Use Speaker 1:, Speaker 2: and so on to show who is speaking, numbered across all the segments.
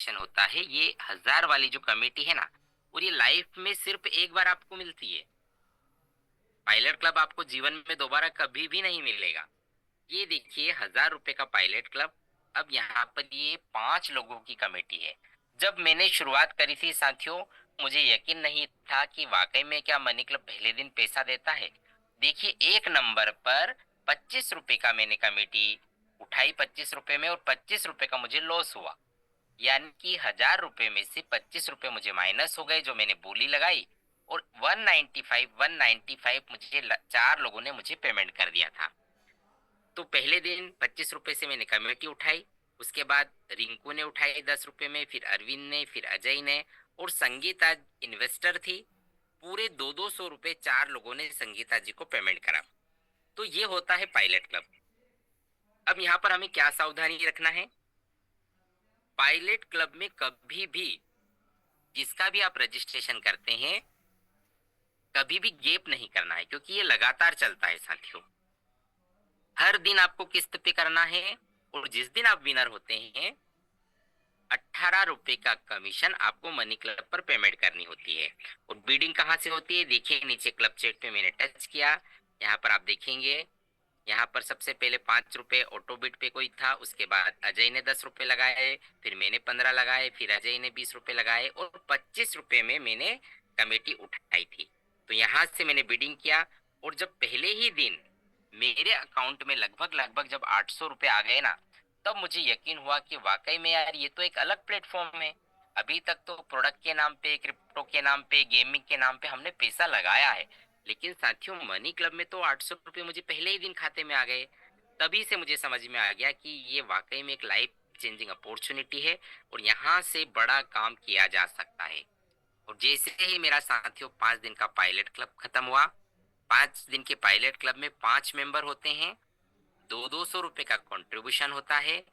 Speaker 1: Commission होता है, ये 1000 वाली जो कमेटी है ना, और ये लाइफ में सिर्फ एक बार आपको मिलती है। पायलट क्लब आपको जीवन में दोबारा कभी भी नहीं मिलेगा। ये देखिए 1000 रुपए का पायलट क्लब। अब यहाँ पर ये 5 लोगों की कमेटी है। जब मैंने शुरुआत करी थी साथियों, मुझे यकीन नहीं था कि वाकई में क्या मनी क्लब पहले दिन पैसा देता है। देखिए, एक नंबर पर 25 रुपए का मैंने कमेटी उठाई, 25 रुपए में, और 25 रुपए का मुझे लॉस हुआ। यानी कि 1000 रुपए में से 25 रुपए मुझे माइनस हो गए जो मैंने बोली लगाई, और 195 मुझे 4 लोगों ने मुझे पेमेंट कर दिया था। तो पहले दिन 25 रुपए से मैंने कमेटी उठाई। उसके बाद रिंकू ने उठाई 10 रुपए में, फिर अरविंद ने, फिर अजय ने, और संगीता इन्वेस्टर थी। पूरे 200 रुपए 4 लोगों ने संगीता जी को पेमेंट करा। तो ये होता है पायलट क्लब। अब यहाँ पर हमें क्या सावधानी रखना है? पायलट क्लब में कभी भी, जिसका भी आप रजिस्ट्रेशन करते हैं, कभी भी गैप नहीं करना है, क्योंकि ये लगातार चलता है साथियों। हर दिन आपको किस्त पे करना है, और जिस दिन आप विनर होते हैं, 18 रुपए का कमीशन आपको मनी क्लब पर पेमेंट करनी होती है। और बीडिंग कहाँ से होती है? देखिए नीचे क्लब चैट पे मैंने टच किया, यहाँ पर आप देखेंगे। यहाँ पर सबसे पहले 5 रुपए ऑटोबिट पे कोई था, उसके बाद अजय ने 10 रुपए लगाए, फिर मैंने 15 लगाए, फिर अजय ने 20 रुपए लगाए, और 25 रुपए में मैंने कमेटी उठाई थी। तो यहाँ से मैंने बिडिंग किया, और जब पहले ही दिन मेरे अकाउंट में लगभग लगभग जब 800 रुपए आ गए ना, तब मुझे यकीन हुआ कि वाकई में यार ये तो एक अलग प्लेटफॉर्म है। अभी तक तो प्रोडक्ट के नाम पे, क्रिप्टो के नाम पे, गेमिंग के नाम पे हमने पैसा लगाया है, लेकिन साथियों मनी क्लब में तो 800 रुपये मुझे पहले ही दिन खाते में आ गए। तभी से मुझे समझ में आ गया कि ये वाकई में एक लाइफ चेंजिंग अपॉर्चुनिटी है, और यहाँ से बड़ा काम किया जा सकता है। और जैसे ही मेरा साथियों 5 दिन का पायलट क्लब खत्म हुआ, 5 दिन के पायलट क्लब में 5 मेंबर होते हैं, 200 रुपए का कंट्रीब्यूशन होता है,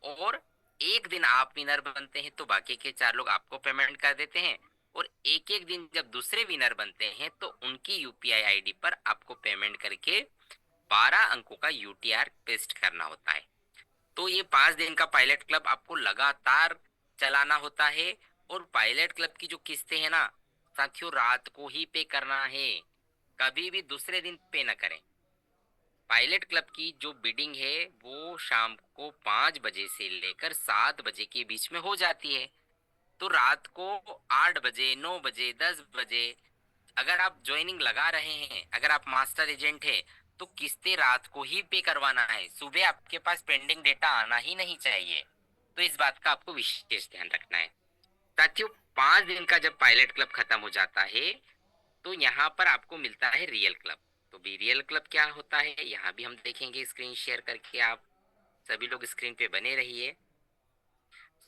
Speaker 1: और एक दिन आप विनर बनते हैं तो बाकी के 4 लोग आपको पेमेंट कर देते हैं, और एक एक दिन जब दूसरे विनर बनते हैं तो उनकी यूपीआई आईडी पर आपको पेमेंट करके 12 अंकों का यूटीआर पेस्ट करना होता है। तो ये 5 दिन का पायलट क्लब आपको लगातार चलाना होता है। और पायलट क्लब की जो किस्तें हैं ना साथियों, रात को ही पे करना है, कभी भी दूसरे दिन पे ना करें। पायलट क्लब की जो बिडिंग है वो शाम को 5 बजे से लेकर 7 बजे के बीच में हो जाती है। तो रात को 8 बजे, 9 बजे, 10 बजे अगर आप ज्वाइनिंग लगा रहे हैं, अगर आप मास्टर एजेंट है, तो किस्तें रात को ही पे करवाना है। सुबह आपके पास पेंडिंग डेटा आना ही नहीं चाहिए। तो इस बात का आपको विशेष ध्यान रखना है साथियों। 5 दिन का जब पायलट क्लब खत्म हो जाता है, तो यहाँ पर आपको मिलता है रियल क्लब। तो भी रियल क्लब क्या होता है यहाँ भी हम देखेंगे स्क्रीन शेयर करके। आप सभी लोग स्क्रीन पे बने रहिए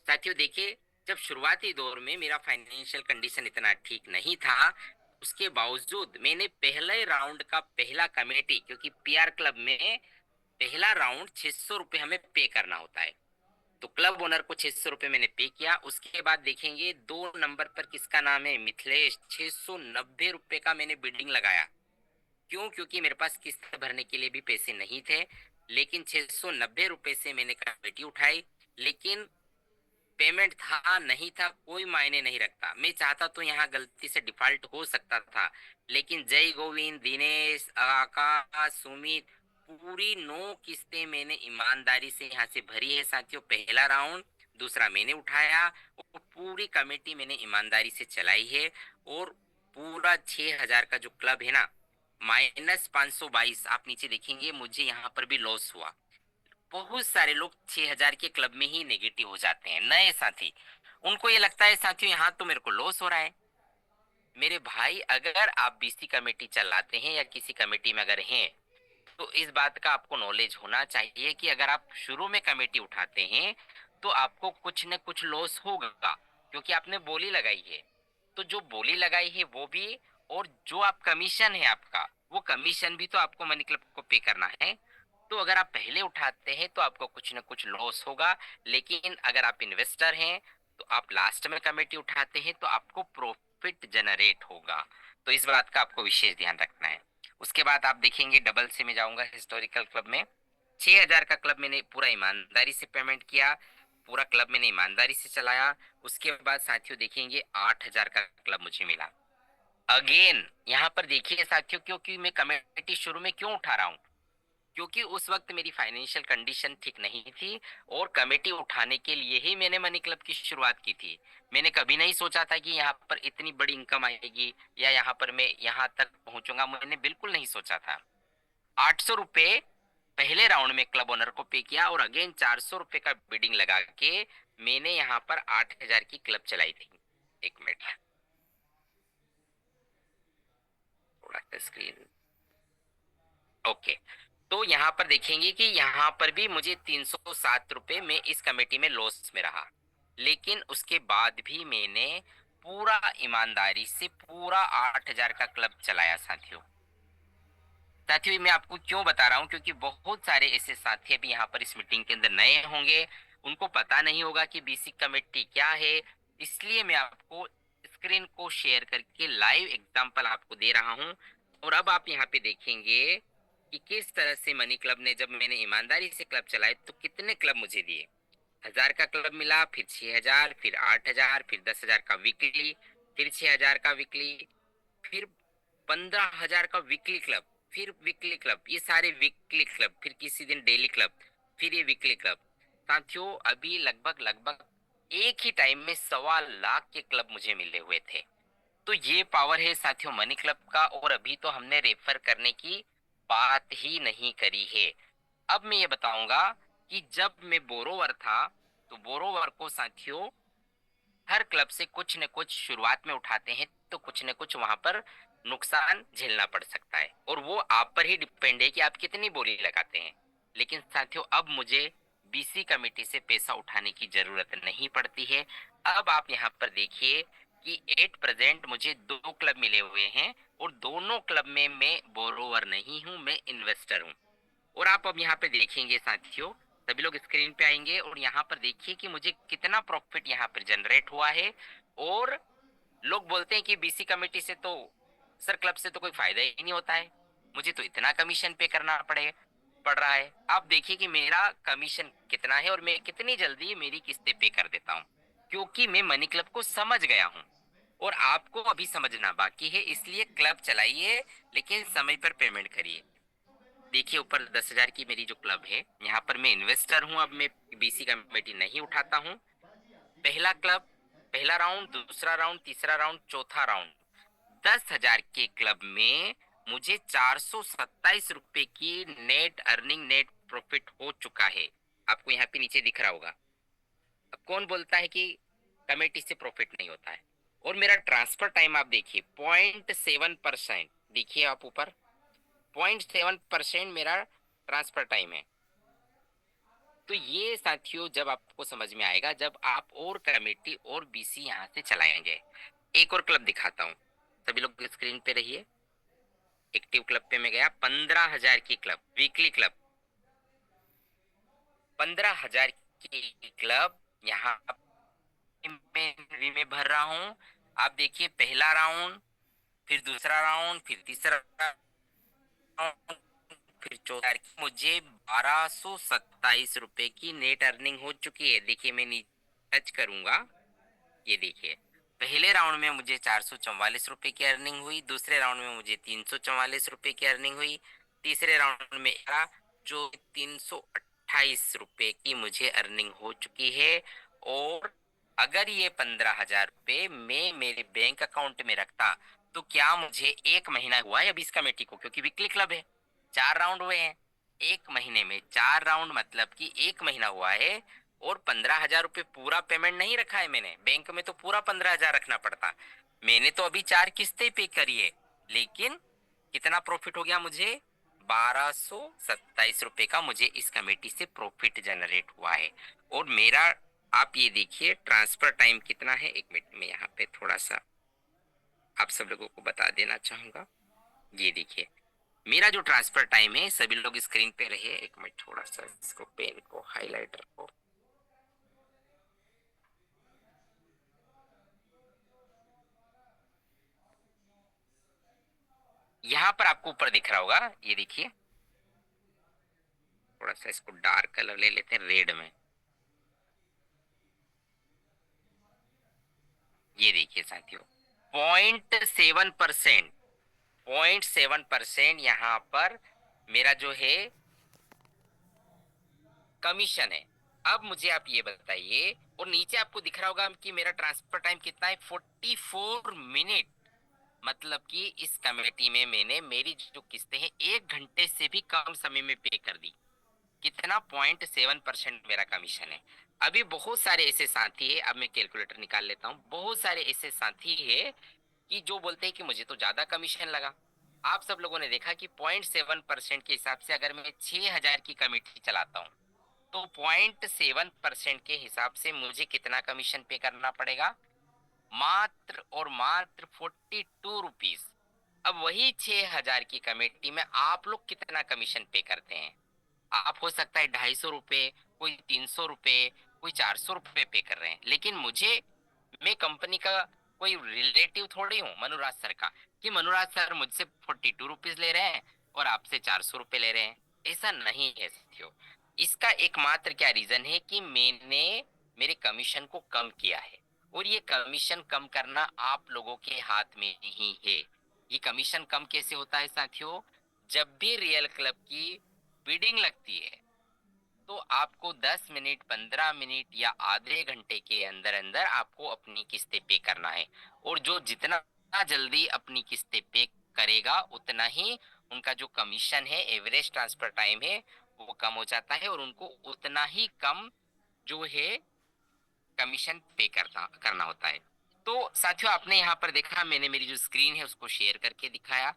Speaker 1: साथियों। देखिए, जब शुरुआती दौर में मेरा फाइनेंशियल कंडीशन इतना ठीक नहीं था, उसके बावजूद मैंने पहले राउंड का पहला कमेटी, क्योंकि पीआर क्लब में पहला राउंड 600 रुपये हमें पे करना होता है, तो क्लब ओनर को 600 रुपये मैंने पे किया। उसके बाद देखेंगे 2 नंबर पर किसका नाम है, मिथिलेश, 690 रुपये का मैंने बिल्डिंग लगाया। क्यों? क्योंकि मेरे पास किस्त भरने के लिए भी पैसे नहीं थे, लेकिन 690 रुपये से मैंने कमेटी उठाई। लेकिन पेमेंट था नहीं था कोई मायने नहीं रखता, मैं चाहता तो यहाँ गलती से डिफॉल्ट हो सकता था, लेकिन जय गोविंद, दिनेश, आकाश, सुमित, पूरी 9 किस्तें मैंने ईमानदारी से यहाँ से भरी है साथियों। पहला राउंड, दूसरा मैंने उठाया, और पूरी कमेटी मैंने ईमानदारी से चलाई है। और पूरा 6,000 का जो क्लब है ना, -522 आप नीचे देखेंगे, मुझे यहाँ पर भी लॉस हुआ। बहुत सारे लोग 6,000 के क्लब में ही नेगेटिव हो जाते हैं, नए साथी। उनको ये लगता है साथियों यहाँ तो मेरे को लॉस हो रहा है। मेरे भाई, अगर आप बीसी कमेटी चलाते हैं या किसी कमेटी में अगर हैं, तो इस बात का आपको नॉलेज होना चाहिए कि अगर आप शुरू में कमेटी उठाते हैं तो आपको कुछ न कुछ लॉस होगा, क्योंकि आपने बोली लगाई है। तो जो बोली लगाई है वो भी, और जो आप कमीशन है आपका, वो कमीशन भी तो आपको मनी क्लब को पे करना है। तो अगर आप पहले उठाते हैं तो आपको कुछ ना कुछ लॉस होगा, लेकिन अगर आप इन्वेस्टर हैं तो आप लास्ट में कमेटी उठाते हैं तो आपको प्रॉफिट जनरेट होगा। तो इस बात का आपको विशेष ध्यान रखना है। उसके बाद आप देखेंगे डबल से में जाऊंगा हिस्टोरिकल क्लब में, 6,000 का क्लब मैंने पूरा ईमानदारी से पेमेंट किया। पूरा क्लब मैंने ईमानदारी से चलाया। उसके बाद साथियों देखेंगे 8,000 का क्लब मुझे मिला। अगेन यहाँ पर देखिए साथियों, क्योंकि मैं कमेटी शुरू में क्यों उठा रहा हूँ, क्योंकि उस वक्त मेरी फाइनेंशियल कंडीशन ठीक नहीं थी और कमेटी उठाने के लिए ही मैंने मनी क्लब की शुरुआत की थी। मैंने कभी नहीं सोचा था कि यहाँ पर इतनी बड़ी इनकम आएगी या यहाँ पर मैं यहाँ तक पहुंचूंगा, मैंने बिल्कुल नहीं सोचा था। 800 रुपये पहले राउंड में क्लब ओनर को पे किया और अगेन 400 रुपये का बिडिंग लगा के मैंने यहाँ पर 8,000 की क्लब चलाई थी। एक मिनट, थोड़ा सा स्क्रीन, ओके। तो यहाँ पर देखेंगे कि यहाँ पर भी मुझे 307 रुपये में इस कमेटी में लॉस में रहा, लेकिन उसके बाद भी मैंने पूरा ईमानदारी से पूरा 8,000 का क्लब चलाया साथियों। साथियों मैं आपको क्यों बता रहा हूँ, क्योंकि बहुत सारे ऐसे साथी अभी यहाँ पर इस मीटिंग के अंदर नए होंगे, उनको पता नहीं होगा कि बीसी कमेटी क्या है। इसलिए मैं आपको स्क्रीन को शेयर करके लाइव एग्जांपल आपको दे रहा हूँ। और अब आप यहाँ पे देखेंगे कि किस तरह से मनी क्लब ने, जब मैंने ईमानदारी से क्लब चलाए तो कितने क्लब मुझे दिए। 1,000 का क्लब मिला, फिर 6,000, फिर 8,000, फिर 10,000 का वीकली, फिर 6,000 का वीकली, फिर 15,000 का वीकली क्लब, फिर वीकली क्लब, ये सारे वीकली क्लब, फिर किसी दिन डेली क्लब, फिर ये वीकली क्लब। साथियों अभी लगभग लगभग एक ही टाइम में 1.25 लाख के क्लब मुझे मिले हुए थे। तो ये पावर है साथियों मनी क्लब का। और अभी तो हमने रेफर करने की बात ही नहीं करी है। अब मैं ये बताऊंगा कि जब मैं बोरोवर था तो बोरोवर को साथियों हर क्लब से कुछ न कुछ शुरुआत में उठाते हैं तो कुछ न कुछ वहां पर नुकसान झेलना पड़ सकता है और वो आप पर ही डिपेंड है कि आप कितनी बोली लगाते हैं। लेकिन साथियों अब मुझे बीसी कमेटी से पैसा उठाने की जरूरत नहीं पड़ती है। अब आप यहाँ पर देखिए कि एट प्रेजेंट मुझे 2 क्लब मिले हुए हैं और दोनों क्लब में मैं बोरोवर नहीं हूँ, मैं इन्वेस्टर हूँ। और आप अब यहाँ पे देखेंगे साथियों, सभी लोग स्क्रीन पे आएंगे और यहाँ पर देखिए कि मुझे कितना प्रॉफिट यहाँ पर जनरेट हुआ है। और लोग बोलते हैं कि बीसी कमेटी से तो सर क्लब से तो कोई फायदा ही नहीं होता है, मुझे तो इतना कमीशन पे करना पड़ रहा है। आप देखिए कि मेरा कमीशन कितना है और मैं कितनी जल्दी मेरी किस्तें पे कर देता हूँ, क्योंकि मैं मनी क्लब को समझ गया हूँ। और आपको अभी समझना बाकी है, इसलिए क्लब चलाइए लेकिन समय पर पेमेंट करिए। देखिए ऊपर 10,000 की मेरी जो क्लब है, यहाँ पर मैं इन्वेस्टर हूँ। अब मैं बीसी कमेटी नहीं उठाता हूँ। पहला क्लब, पहला राउंड, दूसरा राउंड, तीसरा राउंड, चौथा राउंड, 10,000 के क्लब में मुझे 427 रुपए की नेट अर्निंग, नेट प्रॉफिट हो चुका है। आपको यहाँ पे नीचे दिख रहा होगा। अब कौन बोलता है कि कमेटी से प्रॉफिट नहीं होता है। और मेरा ट्रांसफर टाइम आप देखिए 0.7%, देखिए आप ऊपर 0.7% मेरा ट्रांसफर टाइम है। तो ये साथियों जब आपको समझ में आएगा जब आप और कमेटी और बीसी यहाँ से चलाएंगे। एक और क्लब दिखाता हूँ, सभी लोग स्क्रीन पे रहिए। एक्टिव क्लब पे मैं गया, 15,000 की क्लब, वीकली क्लब, 15,000 की क्लब यहाँ में भर रहा हूँ। आप देखिए पहला राउंड, फिर दूसरा राउंड, फिर तीसरा राउंड, फिर चौथा, मुझे 1,227 रुपए की नेट अर्निंग हो चुकी है। देखिए मैं नीचे टच करूंगा, ये देखिए पहले राउंड में मुझे 444 रुपए की अर्निंग हुई, दूसरे राउंड में मुझे 344 रुपए की अर्निंग हुई, तीसरे राउंड में जो 328 रुपए की मुझे अर्निंग हो चुकी है। और अगर ये 15,000 रुपए मैं मेरे बैंक अकाउंट में रखता तो क्या मुझे एक महीना हुआ है अभी इस कमेटी को, क्योंकि वीकली क्लब है, 4 राउंड हुए हैं, एक महीने में 4 राउंड मतलब कि एक महीना हुआ है। और 15,000 रुपये पूरा पेमेंट नहीं रखा है मैंने, बैंक में तो पूरा 15,000 रखना पड़ता। मैंने तो अभी 4 किस्तें पे करी है, लेकिन कितना प्रॉफिट हो गया मुझे, 1,227 रुपए का मुझे इस कमेटी से प्रॉफिट जनरेट हुआ है। और मेरा आप ये देखिए ट्रांसफर टाइम कितना है। एक मिनट में यहाँ पे थोड़ा सा आप सब लोगों को बता देना चाहूंगा। ये देखिए मेरा जो ट्रांसफर टाइम है, सभी लोग स्क्रीन पे रहिए। एक मिनट थोड़ा सा इसको पेन को हाइलाइटर को, यहाँ पर आपको ऊपर दिख रहा होगा, ये देखिए थोड़ा सा इसको डार्क कलर ले लेते हैं रेड में। ये देखिए साथियों, 0.7%, 0.7% यहाँ पर मेरा जो है कमीशन है। अब मुझे आप ये बताइए, और नीचे आपको दिख रहा होगा कि मेरा ट्रांसफर टाइम कितना है, 44 मिनट। मतलब कि इस कमेटी में मैंने मेरी जो किस्तें हैं 1 घंटे से भी कम समय में पे कर दी। कितना, 0.7% मेरा कमीशन है। अभी बहुत सारे ऐसे साथी है, अब मैं कैलकुलेटर निकाल लेता हूँ, बहुत सारे ऐसे साथी है कि जो बोलते हैं कि मुझे तो ज्यादा कमीशन लगा। आप सब लोगों ने देखा कि 0.7% के हिसाब से अगर मैं 6,000 की कमेटी चलाता हूँ, तो 0.7% के हिसाब से मुझे कितना कमीशन पे करना पड़ेगा, मात्र और मात्र 42 रुपीज। अब वही 6,000 की कमेटी में आप लोग कितना कमीशन पे करते हैं? आप हो सकता है 250 रुपए, कोई 300 रुपए, कोई 400 रुपए पे कर रहे हैं, लेकिन मैं कंपनी का कोई रिलेटिव थोड़ी हूँ मनुराज सर का, कि मनुराज सर मुझसे 42 रुपीज ले रहे हैं और आपसे 400 रुपए ले रहे हैं। ऐसा नहीं है साथियों। इसका एकमात्र क्या रीजन है कि मैंने मेरे कमीशन को कम किया है, और ये कमीशन कम करना आप लोगों के हाथ में ही है। ये कमीशन कम कैसे होता है साथियों? जब भी रियल क्लब की बिडिंग लगती है, तो आपको 10 मिनट, 15 मिनट या आधे घंटे के अंदर अंदर आपको अपनी किस्तें पे करना है। और जो जितना जल्दी अपनी किस्तें पे करेगा, उतना ही उनका जो कमीशन है, एवरेज ट्रांसफर टाइम है, वो कम हो जाता है, और उनको उतना ही कम जो है कमीशन पे करना करना होता है। तो साथियों, आपने यहाँ पर देखा, मैंने मेरी जो स्क्रीन है उसको शेयर करके दिखाया।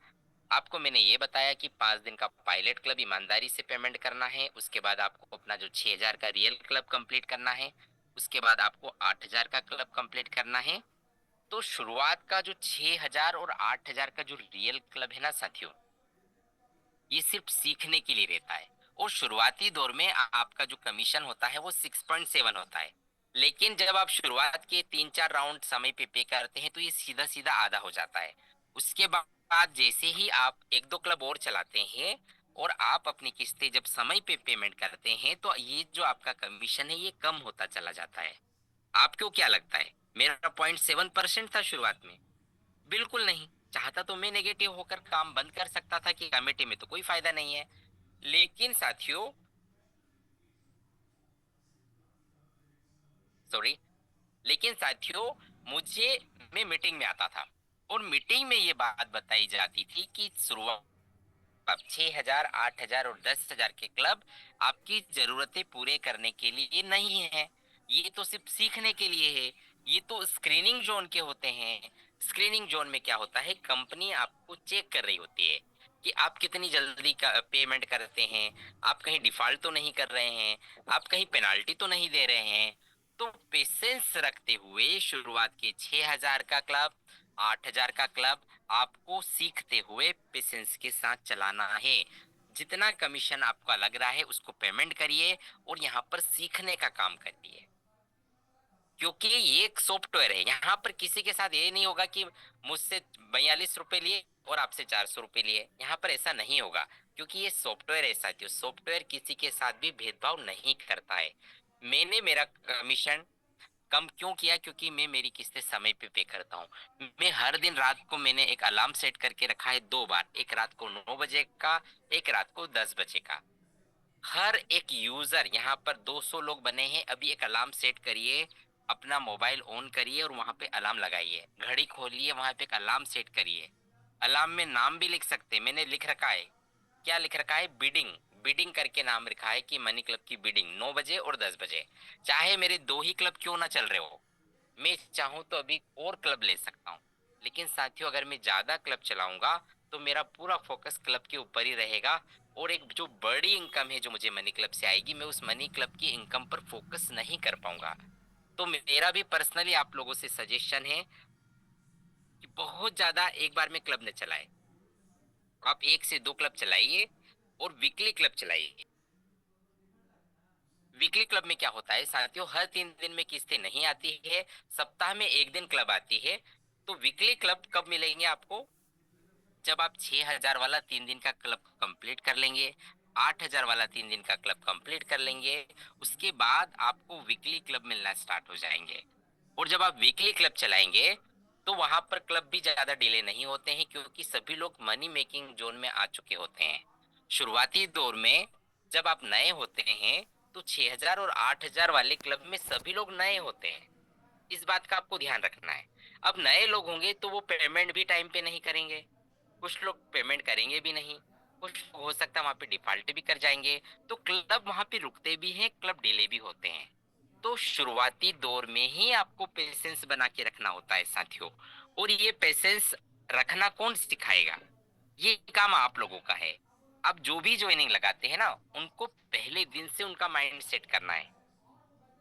Speaker 1: आपको मैंने ये बताया कि 5 दिन का पायलट क्लब ईमानदारी से पेमेंट करना है, उसके बाद आपको अपना जो 6,000 का रियल क्लब कंप्लीट करना है, उसके बाद आपको 8,000 का क्लब कंप्लीट करना है। तो शुरुआत का जो 6,000 और 8,000 का जो रियल क्लब है ना साथियों, ये सिर्फ सीखने के लिए रहता है। और शुरुआती दौर में आपका जो कमीशन होता है वो 6.7 होता है। लेकिन जब आप शुरुआत के 3-4 राउंड समय पे करते हैं, तो ये सीधा सीधा आधा हो जाता है। उसके बाद जैसे ही आप 1-2 क्लब और चलाते हैं और आप अपनी किस्तें जब समय पे पेमेंट करते हैं, तो ये जो आपका कमीशन है ये कम होता चला जाता है। आपको क्या लगता है, मेरा 0.7% था शुरुआत में? बिल्कुल नहीं। चाहता तो मैं नेगेटिव होकर काम बंद कर सकता था कि कमेटी में तो कोई फायदा नहीं है। लेकिन साथियों, सॉरी, लेकिन साथियों, मुझे मैं मीटिंग में आता था, और मीटिंग में ये बात बताई जाती थी कि शुरुआत 6,000, 8,000 और 10,000 के क्लब आपकी जरूरतें पूरे करने के लिए नहीं है। ये तो सिर्फ सीखने के लिए है। ये तो स्क्रीनिंग जोन के होते हैं। स्क्रीनिंग जोन में क्या होता है, कंपनी आपको चेक कर रही होती है कि आप कितनी जल्दी का पेमेंट करते हैं, आप कहीं डिफॉल्ट तो नहीं कर रहे हैं, आप कहीं पेनाल्टी तो नहीं दे रहे हैं। तो पेशेंस रखते हुए शुरुआत के 6,000 का क्लब, 8,000 का क्लब आपको सीखते हुए पेशेंस के साथ चलाना है। जितना कमीशन आपका लग रहा है उसको पेमेंट करिए, और यहाँ पर सीखने का काम करिए। क्योंकि ये एक सॉफ्टवेयर है, यहाँ पर किसी के साथ ये नहीं होगा कि मुझसे 42 रुपए लिए और आपसे 400 रुपए लिए। यहाँ पर ऐसा नहीं होगा, क्योंकि ये सॉफ्टवेयर ऐसा है, सॉफ्टवेयर किसी के साथ भी भेदभाव नहीं करता है। मैंने मेरा कमीशन कम क्यों किया? क्योंकि मैं मेरी किस्तें समय पे करता हूँ। मैं हर दिन रात को मैंने एक अलार्म सेट करके रखा है 2 बार, एक रात को 9 बजे का, एक रात को 10 बजे का। हर एक यूजर, यहाँ पर 200 लोग बने हैं, अभी एक अलार्म सेट करिए, अपना मोबाइल ऑन करिए और वहां पे अलार्म लगाइए, घड़ी खोलिए, वहां पे एक अलार्म सेट करिए। अलार्म में नाम भी लिख सकते हैं, मैंने लिख रखा है। क्या लिख रखा है? बिडिंग। बिडिंग करके नाम लिखा है कि मनी क्लब की बिडिंग 9 बजे और 10 बजे। चाहे मेरे 2 ही क्लब क्यों ना चल रहे हो, मैं चाहूँ तो अभी और क्लब ले सकता हूँ। लेकिन साथियों, अगर मैं ज्यादा क्लब चलाऊंगा, तो मेरा पूरा फोकस क्लब के ऊपर ही रहेगा, और एक जो बड़ी इनकम है जो मुझे मनी क्लब से आएगी, मैं उस मनी क्लब की इनकम पर फोकस नहीं कर पाऊंगा। तो मेरा भी पर्सनली आप लोगों से सजेशन है कि बहुत ज्यादा एक बार में क्लब न चलाए। आप 1 से 2 क्लब चलाइए, और वीकली क्लब चलाइए। वीकली क्लब में क्या होता है साथियों, हर 3 दिन में किस्तें नहीं आती है, सप्ताह में एक दिन क्लब आती है। तो वीकली क्लब कब मिलेंगे आपको? जब आप 6,000 वाला 3 दिन का क्लब कंप्लीट कर लेंगे, 8,000 वाला 3 दिन का क्लब कंप्लीट कर लेंगे, उसके बाद आपको वीकली क्लब मिलना स्टार्ट हो जाएंगे। और जब आप वीकली क्लब चलाएंगे तो वहां पर क्लब भी ज्यादा डिले नहीं होते हैं, क्योंकि सभी लोग मनी मेकिंग जोन में आ चुके होते हैं। शुरुआती दौर में जब आप नए होते हैं तो 6,000 और 8,000 वाले क्लब में सभी लोग नए होते हैं। इस बात का आपको ध्यान रखना है। अब नए लोग होंगे तो वो पेमेंट भी टाइम पे नहीं करेंगे, कुछ लोग पेमेंट करेंगे भी नहीं, कुछ लोग हो सकता है वहां पे डिफॉल्ट भी कर जाएंगे। तो क्लब वहां पे रुकते भी हैं, क्लब डिले भी होते हैं। तो शुरुआती दौर में ही आपको पेशेंस बना के रखना होता है साथियों। और ये पेशेंस रखना कौन सिखाएगा? ये काम आप लोगों का है। आप जो भी ज्वाइनिंग लगाते हैं ना, उनको पहले दिन से उनका माइंड सेट करना है।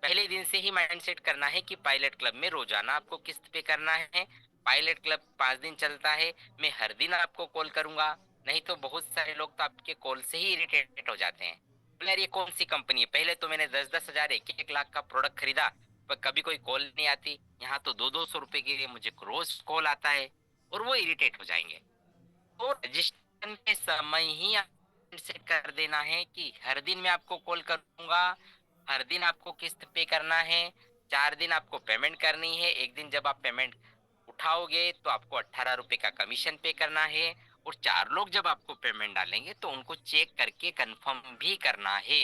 Speaker 1: पहले दिन से ही माइंड सेट करना है कि पायलट क्लब में रोजाना आपको किस्त पे करना है। पायलट क्लब 5 दिन चलता है, मैं हर दिन आपको कॉल करूंगा। नहीं तो बहुत सारे लोग तो आपके कॉल से ही इरिटेट हो जाते हैं। बोले यार ये कौन सी कंपनी है, पहले तो मैंने 10-10 हजार 1-1 लाख का प्रोडक्ट खरीदा, पर कभी कोई कॉल नहीं आती। यहाँ तो 200-200 रुपए के लिए मुझे रोज कॉल आता है। और वो इरिटेट हो जाएंगे। तो रजिस्ट्रेशन के समय ही आप सेट कर देना है कि हर दिन मैं आपको कॉल करूंगा, हर दिन आपको किस्त पे करना है, 4 दिन आपको पेमेंट करनी है। एक दिन जब आप पेमेंट उठाओगे तो आपको 18 रुपए का कमीशन पे करना है। और 4 लोग जब आपको पेमेंट डालेंगे तो उनको चेक करके कंफर्म भी करना है।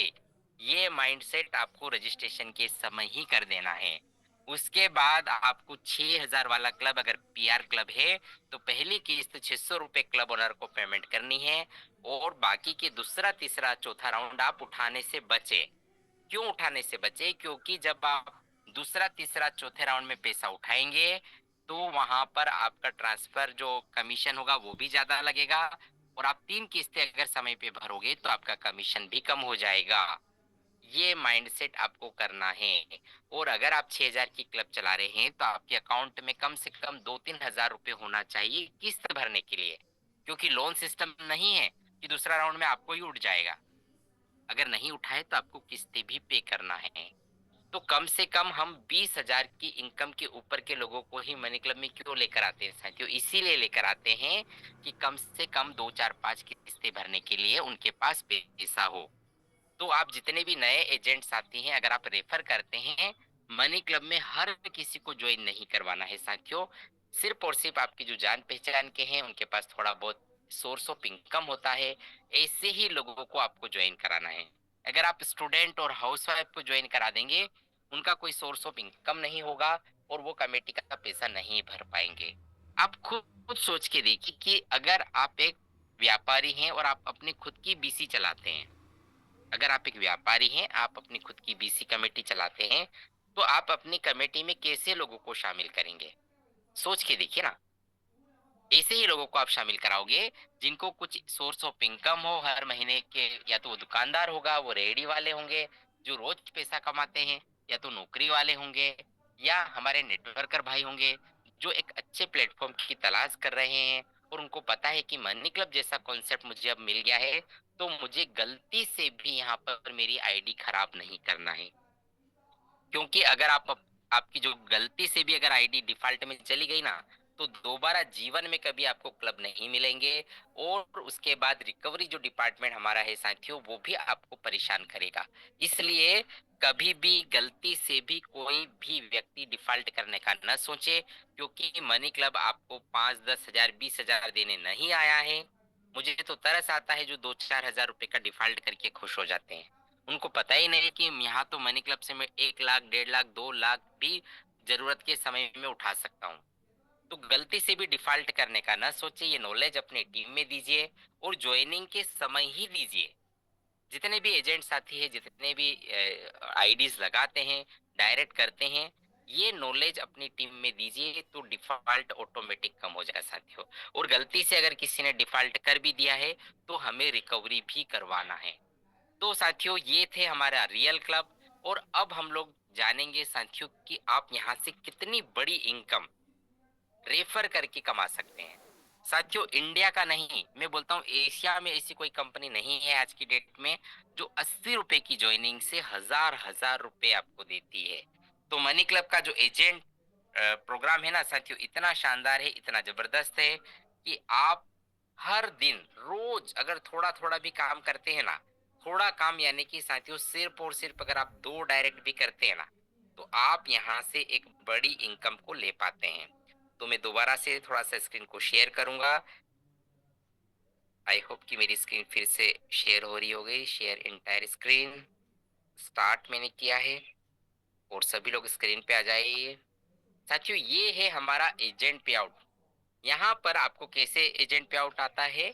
Speaker 1: ये माइंडसेट आपको रजिस्ट्रेशन के समय ही कर देना है। उसके बाद आपको 6,000 वाला क्लब अगर पीआर क्लब है तो पहली किस्त 600 रुपए क्लब ओनर को पेमेंट करनी है। और बाकी के दूसरा तीसरा चौथा राउंड आप उठाने से बचे। क्यों उठाने से बचे? क्योंकि जब आप दूसरा तीसरा चौथे राउंड में पैसा उठाएंगे तो वहां पर आपका ट्रांसफर जो कमीशन होगा वो भी ज्यादा लगेगा। और आप 3 किस्तें अगर समय पे भरोगे तो आपका कमीशन भी कम हो जाएगा। ये माइंडसेट आपको करना है। और अगर आप 6,000 की क्लब चला रहे हैं तो आपके अकाउंट में कम से कम 2-3 हजार रुपए होना चाहिए किस्त भरने के लिए। क्योंकि लोन सिस्टम नहीं है कि दूसरा राउंड में आपको ही उठ जाएगा। अगर नहीं उठाए तो आपको किस्तें भी पे करना है। तो कम से कम हम 20,000 की इनकम के ऊपर के लोगों को ही मनी क्लब में क्यों लेकर आते हैं साथियों? इसीलिए लेकर आते हैं कि कम से कम 2-4-5 किस्तें भरने के लिए उनके पास पैसा हो। तो आप जितने भी नए एजेंट्स आते हैं, अगर आप रेफर करते हैं, मनी क्लब में हर किसी को ज्वाइन नहीं करवाना है साथियों। सिर्फ और सिर्फ आपकी जो जान पहचान के हैं, उनके पास थोड़ा बहुत सोर्स ऑफ इनकम होता है, ऐसे ही लोगों को आपको ज्वाइन कराना है। अगर आप स्टूडेंट और हाउसवाइफ को ज्वाइन करा देंगे, उनका कोई सोर्स ऑफ इनकम नहीं होगा और वो कमेटी का पैसा नहीं भर पाएंगे। आप खुद सोच के देखिए कि अगर आप एक व्यापारी हैं और आप अपनी खुद की बीसी चलाते हैं, अगर आप एक व्यापारी हैं, आप अपनी खुद की बीसी कमेटी चलाते हैं, तो आप अपनी कमेटी में कैसे लोगों को शामिल करेंगे? सोच के देखिए ना। ऐसे ही लोगों को आप शामिल कराओगे जिनको कुछ सोर्स ऑफ इनकम हो हर महीने के। या तो वो दुकानदार होगा, वो रेहड़ी वाले होंगे जो रोज पैसा कमाते हैं, या तो नौकरी वाले होंगे, या हमारे नेटवर्कर भाई होंगे जो एक अच्छे प्लेटफॉर्म की तलाश कर रहे हैं। और उनको पता है कि मनी क्लब जैसा कॉन्सेप्ट मुझे अब मिल गया है, तो मुझे गलती से भी यहाँ पर मेरी आईडी खराब नहीं करना है। क्योंकि अगर आपकी जो गलती से भी अगर आईडी डिफॉल्ट में चली गई ना, तो दोबारा जीवन में कभी आपको क्लब नहीं मिलेंगे। और उसके बाद रिकवरी जो डिपार्टमेंट हमारा है साथियों, वो भी आपको परेशान करेगा। इसलिए कभी भी गलती से भी कोई भी व्यक्ति डिफॉल्ट करने का न सोचे। क्योंकि मनी क्लब आपको 5-10 हजार 20 हजार देने नहीं आया है। मुझे तो तरस आता है जो 2-4 हजार रुपए का डिफॉल्ट करके खुश हो जाते हैं। उनको पता ही नहीं कि यहाँ तो मनी क्लब से मैं 1 लाख 1.5 लाख 2 लाख भी जरूरत के समय में उठा सकता हूँ। तो गलती से भी डिफॉल्ट करने का ना सोचिए, ये नॉलेज अपने टीम में दीजिए और ज्वाइनिंग के समय ही दीजिए। जितने भी एजेंट साथी है, जितने भी आईडीज लगाते हैं, डायरेक्ट करते हैं, ये नॉलेज अपनी टीम में दीजिए तो डिफॉल्ट ऑटोमेटिक कम हो जाएगा साथियों। और गलती से अगर किसी ने डिफॉल्ट कर भी दिया है तो हमें रिकवरी भी करवाना है। तो साथियों ये थे हमारा रियल क्लब। और अब हम लोग जानेंगे साथियों कि आप यहाँ से कितनी बड़ी इनकम रेफर करके कमा सकते हैं। साथियों इंडिया का नहीं, मैं बोलता हूँ एशिया में ऐसी कोई कंपनी नहीं है आज की डेट में जो 80 रुपए की ज्वाइनिंग से हजार हजार रुपए आपको देती है। तो मनी क्लब का जो एजेंट प्रोग्राम है ना साथियों, इतना शानदार है, इतना जबरदस्त है कि आप हर दिन रोज अगर थोड़ा थोड़ा भी काम करते हैं ना, थोड़ा काम यानी कि साथियों सिर्फ और सिर्फ अगर आप 2 डायरेक्ट भी करते हैं ना, तो आप यहाँ से एक बड़ी इनकम को ले पाते हैं। तो मैं दोबारा से थोड़ा-सा स्क्रीन को शेयर करूँगा। आई होप कि मेरी स्क्रीन फिर से शेयर हो रही होगी। शेयर एंटायर स्क्रीन, स्टार्ट मैंने किया है और सभी लोग स्क्रीन पे आ जाइए। साथियों, ये है हमारा एजेंट पे आउट। यहाँ पर आपको कैसे एजेंट पे आउट आता है,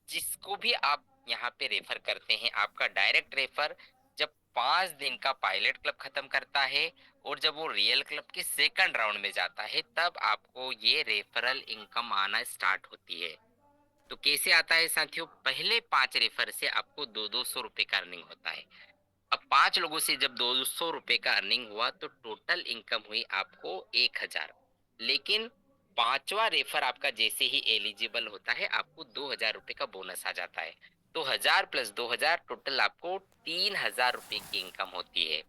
Speaker 1: जिसको भी आप यहाँ पे रेफर करते हैं, आपका डायरेक्ट रेफर जब 5 दिन का पायलट क्लब खत्म करता है और जब वो रियल क्लब के सेकंड राउंड में जाता है, तब आपको ये रेफरल इनकम आना स्टार्ट होती है। तो कैसे आता है साथियों, पहले 5 रेफर से आपको 200 रुपए का अर्निंग होता है। अब 5 लोगों से जब 200 रुपए का अर्निंग हुआ तो टोटल इनकम हुई आपको 1000। लेकिन पांचवा रेफर आपका जैसे ही एलिजिबल होता है, आपको 2000 रुपए का बोनस आ जाता है। तो 1000 प्लस 2000 टोटल आपको 3000 रुपए की इनकम होती है।